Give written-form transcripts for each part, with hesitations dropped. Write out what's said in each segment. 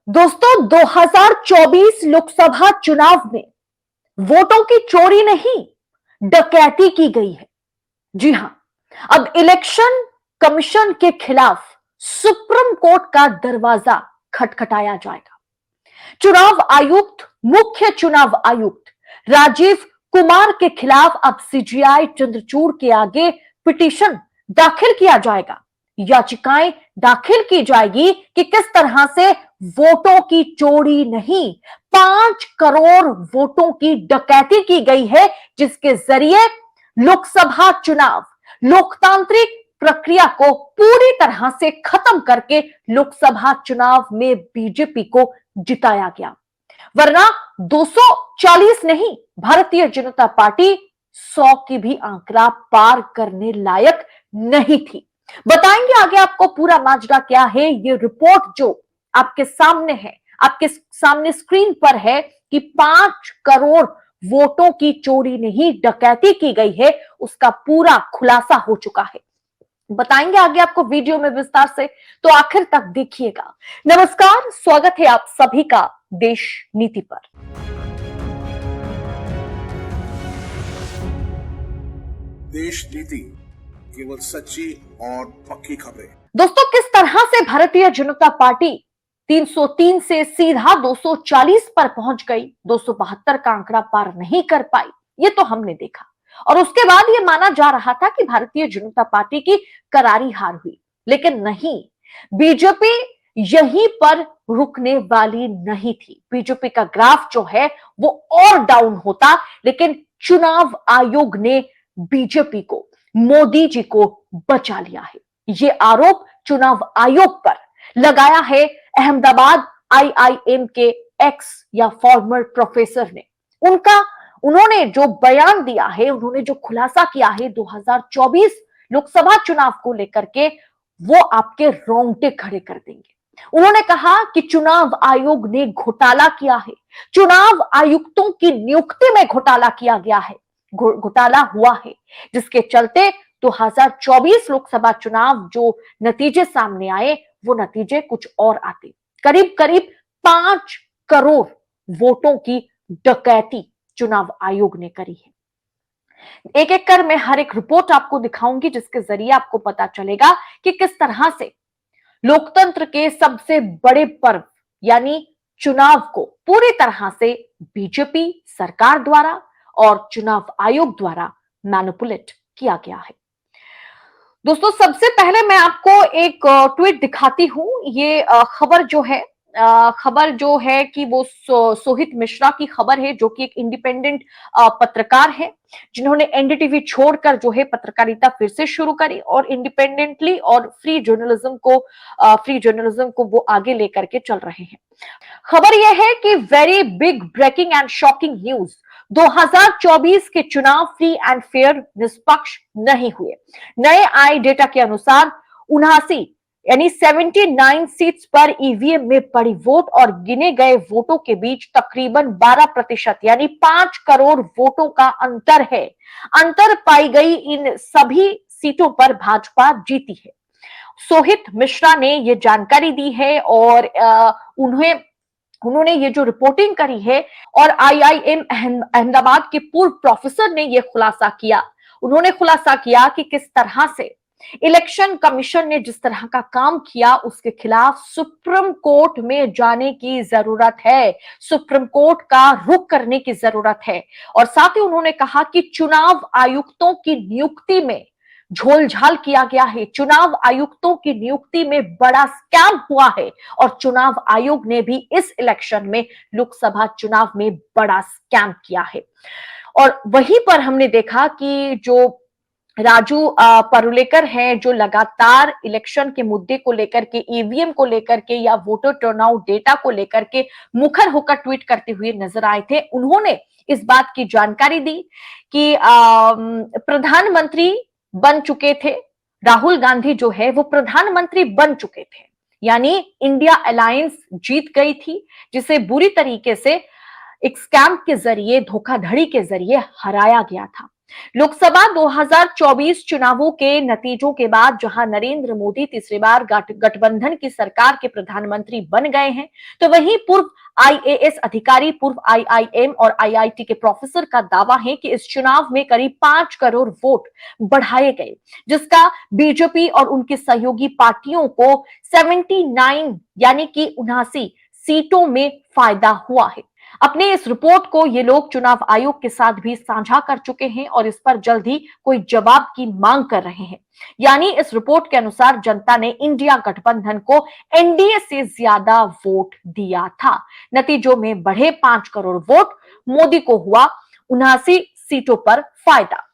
दोस्तों 2024 लोकसभा चुनाव में वोटों की चोरी नहीं, डकैती की गई है। जी हां, अब इलेक्शन कमीशन के खिलाफ सुप्रीम कोर्ट का दरवाजा खटखटाया जाएगा। चुनाव आयुक्त, मुख्य चुनाव आयुक्त राजीव कुमार के खिलाफ अब सीजीआई चंद्रचूड़ के आगे पिटीशन दाखिल किया जाएगा। याचिकाएं दाखिल की जाएगी कि किस तरह से वोटों की चोरी नहीं, 5 करोड़ वोटों की डकैती की गई है, जिसके जरिए लोकसभा चुनाव, लोकतांत्रिक प्रक्रिया को पूरी तरह से खत्म करके लोकसभा चुनाव में बीजेपी को जिताया गया। वरना 240 नहीं, भारतीय जनता पार्टी 100 की भी आंकड़ा पार करने लायक नहीं थी। बताएंगे आगे आपको पूरा माजरा क्या है। ये रिपोर्ट जो आपके सामने है, आपके सामने स्क्रीन पर है कि 5 करोड़ वोटों की चोरी नहीं, डकैती की गई है, उसका पूरा खुलासा हो चुका है। बताएंगे आगे आपको वीडियो में विस्तार से, तो आखिर तक देखिएगा। नमस्कार, स्वागत है आप सभी का देश नीति पर। देश नीति, केवल सच्ची और पक्की खबरें। दोस्तों, किस तरह से भारतीय जनता पार्टी 303 से सीधा 240 पर पहुंच गई, 272 का आंकड़ा पार नहीं कर पाई, ये तो हमने देखा। और उसके बाद ये माना जा रहा था कि भारतीय जनता पार्टी की करारी हार हुई, लेकिन नहीं, बीजेपी यहीं पर रुकने वाली नहीं थी। बीजेपी का ग्राफ जो है वो और डाउन होता, लेकिन चुनाव आयोग ने बीजेपी को, मोदी जी को बचा लिया है। ये आरोप चुनाव आयोग पर लगाया है अहमदाबाद आईआईएम के एक्स या फॉर्मर प्रोफेसर ने। उन्होंने जो बयान दिया है, उन्होंने जो खुलासा किया है 2024 लोकसभा चुनाव को लेकर के, वो आपके रोंगटे खड़े कर देंगे। उन्होंने कहा कि चुनाव आयोग ने घोटाला किया है, चुनाव आयुक्तों की नियुक्ति में घोटाला किया गया है, घोटाला हुआ है, जिसके चलते 2024 लोकसभा चुनाव जो नतीजे सामने आए, वो नतीजे कुछ और आते। करीब करीब 5 करोड़ वोटों की डकैती चुनाव आयोग ने करी है। एक एक कर मैं हर एक रिपोर्ट आपको दिखाऊंगी, जिसके जरिए आपको पता चलेगा कि किस तरह से लोकतंत्र के सबसे बड़े पर्व यानी चुनाव को पूरी तरह से बीजेपी सरकार द्वारा और चुनाव आयोग द्वारा मैनिपुलेट किया गया है। दोस्तों, सबसे पहले मैं आपको एक ट्वीट दिखाती हूं। ये खबर जो है कि वो सोहित मिश्रा की खबर है, जो कि एक इंडिपेंडेंट पत्रकार है, जिन्होंने एनडीटीवी छोड़कर जो है पत्रकारिता फिर से शुरू करी और इंडिपेंडेंटली और फ्री जर्नलिज्म को वो आगे लेकर के चल रहे हैं। खबर यह है कि very big breaking and shocking news, 2024 के चुनाव फ्री एंड फेयर, निष्पक्ष नहीं हुए। नए आए डेटा के अनुसार 79 यानी 79 सीट्स पर ईवीएम में पड़ी वोट और गिने गए वोटों के बीच तकरीबन 12% यानी 5 करोड़ वोटों का अंतर है। अंतर पाई गई इन सभी सीटों पर भाजपा जीती है। सोहित मिश्रा ने यह जानकारी दी है और उन्होंने ये जो रिपोर्टिंग करी है, और आईआईएम अहमदाबाद के पूर्व प्रोफेसर ने यह खुलासा किया। उन्होंने खुलासा किया कि किस तरह से इलेक्शन कमीशन ने जिस तरह का काम किया, उसके खिलाफ सुप्रीम कोर्ट में जाने की जरूरत है, सुप्रीम कोर्ट का रुख करने की जरूरत है। और साथ ही उन्होंने कहा कि चुनाव आयुक्तों की नियुक्ति में झोलझाल किया गया है, चुनाव आयुक्तों की नियुक्ति में बड़ा स्कैम हुआ है और चुनाव आयोग ने भी इस इलेक्शन में, लोकसभा चुनाव में बड़ा स्कैम किया है। और वहीं पर हमने देखा कि जो राजू परुलेकर हैं, जो लगातार इलेक्शन के मुद्दे को लेकर के, ईवीएम को लेकर के या वोटर टर्नआउट डेटा को लेकर के मुखर होकर ट्वीट करते हुए नजर आए थे, उन्होंने इस बात की जानकारी दी कि प्रधानमंत्री बन चुके थे, राहुल गांधी जो है वो प्रधानमंत्री बन चुके थे, यानी इंडिया अलायंस जीत गई थी, जिसे बुरी तरीके से एक स्कैम के जरिए, धोखाधड़ी के जरिए हराया गया था। लोकसभा 2024 चुनावों के नतीजों के बाद जहां नरेंद्र मोदी तीसरी बार गठबंधन की सरकार के प्रधानमंत्री बन गए हैं, तो वहीं पूर्व आईएएस अधिकारी, पूर्व आईआईएम और आईआईटी के प्रोफेसर का दावा है कि इस चुनाव में करीब 5 करोड़ वोट बढ़ाए गए, जिसका बीजेपी और उनकी सहयोगी पार्टियों को 79 यानी कि 79 सीटों में फायदा हुआ है। अपने इस रिपोर्ट को ये लोग चुनाव आयोग के साथ भी साझा कर चुके हैं और इस पर जल्द ही कोई जवाब की मांग कर रहे हैं। यानी इस रिपोर्ट के अनुसार जनता ने इंडिया गठबंधन को एनडीए से ज्यादा वोट दिया था। नतीजों में बढ़े 5 करोड़ वोट, मोदी को हुआ 79 सीटों पर फायदा।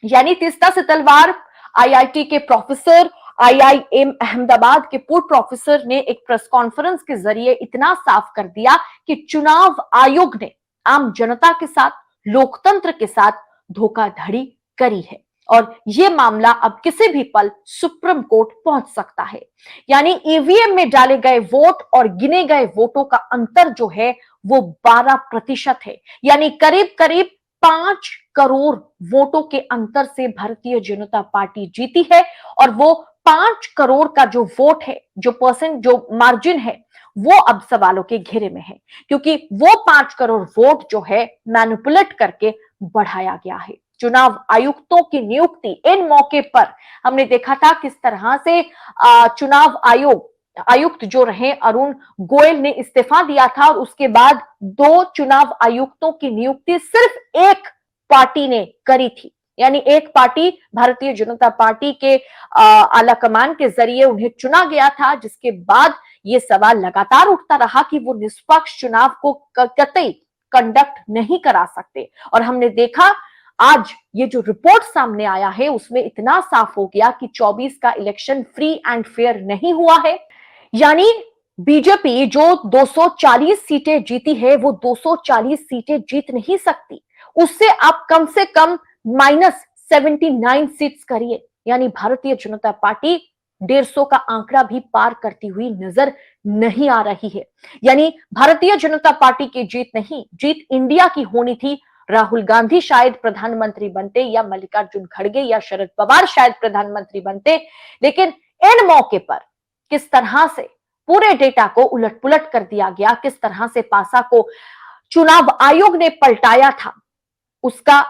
यानी तीस्ता से तलवार आईआईटी के प्रोफेसर, आईआईएम अहमदाबाद के पूर्व प्रोफेसर ने एक प्रेस कॉन्फ्रेंस के जरिए इतना साफ कर दिया कि चुनाव आयोग ने आम जनता के साथ, लोकतंत्र के साथ धोखाधड़ी करी है और यह मामला अब किसी भी पल सुप्रीम कोर्ट पहुंच सकता है। यानी ईवीएम में डाले गए वोट और गिने गए वोटों का अंतर जो है वो 12% है। यानी करीब करीब 5 करोड़ वोटों के अंतर से भारतीय जनता पार्टी जीती है और वो 5 करोड़ का जो वोट है, जो मार्जिन है, वो अब सवालों के घेरे में है, क्योंकि वो 5 करोड़ वोट जो है मैनिपुलेट करके बढ़ाया गया है। चुनाव आयुक्तों की नियुक्ति इन मौके पर हमने देखा था किस तरह से चुनाव आयुक्त जो रहे अरुण गोयल ने इस्तीफा दिया था और उसके बाद 2 चुनाव आयुक्तों की नियुक्ति सिर्फ एक पार्टी ने करी थी। यानी एक पार्टी, भारतीय जनता पार्टी के आला कमान के जरिए उन्हें चुना गया था, जिसके बाद ये सवाल लगातार उठता रहा कि वो निष्पक्ष चुनाव को कतई कंडक्ट नहीं करा सकते। और हमने देखा आज ये जो रिपोर्ट सामने आया है उसमें इतना साफ हो गया कि 24 का इलेक्शन फ्री एंड फेयर नहीं हुआ है। यानी बीजेपी जो 240 सीटें जीती है वो 240 सीटें जीत नहीं सकती, उससे आप कम से कम -79 सीट्स करिए। यानी भारतीय जनता पार्टी 150 का आंकड़ा भी पार करती हुई नजर नहीं आ रही है। यानी भारतीय जनता पार्टी की जीत नहीं, जीत इंडिया की होनी थी। राहुल गांधी शायद प्रधानमंत्री बनते या मल्लिकार्जुन खड़गे या शरद पवार शायद प्रधानमंत्री बनते, लेकिन इन मौके पर किस तरह से पूरे डेटा को उलट-पुलट कर दिया गया, किस तरह से पासा को चुनाव आयोग ने पलटाया था, उसका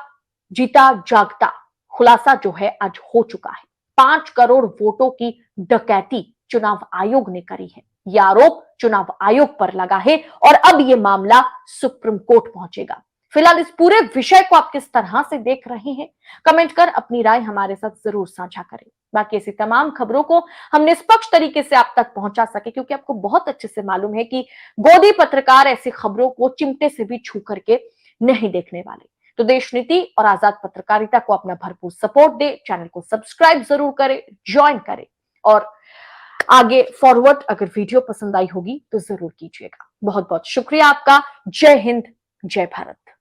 जीता जागता खुलासा जो है आज हो चुका है। 5 करोड़ वोटों की डकैती चुनाव आयोग ने करी है। यह आरोप चुनाव आयोग पर लगा है और अब यह मामला सुप्रीम कोर्ट पहुंचेगा। फिलहाल इस पूरे विषय को आप किस तरह से देख रहे हैं, कमेंट कर अपनी राय हमारे साथ जरूर साझा करें। बाकी ऐसी तमाम खबरों को हम निष्पक्ष तरीके से आप तक पहुंचा सके, क्योंकि आपको बहुत अच्छे से मालूम है कि गोदी पत्रकार ऐसी खबरों को चिमटे से भी छू करके नहीं देखने वाले। तो देश नीति और आजाद पत्रकारिता को अपना भरपूर सपोर्ट दे, चैनल को सब्सक्राइब जरूर करें, ज्वाइन करें और आगे फॉरवर्ड अगर वीडियो पसंद आई होगी तो जरूर कीजिएगा। बहुत बहुत शुक्रिया आपका। जय हिंद, जय भारत।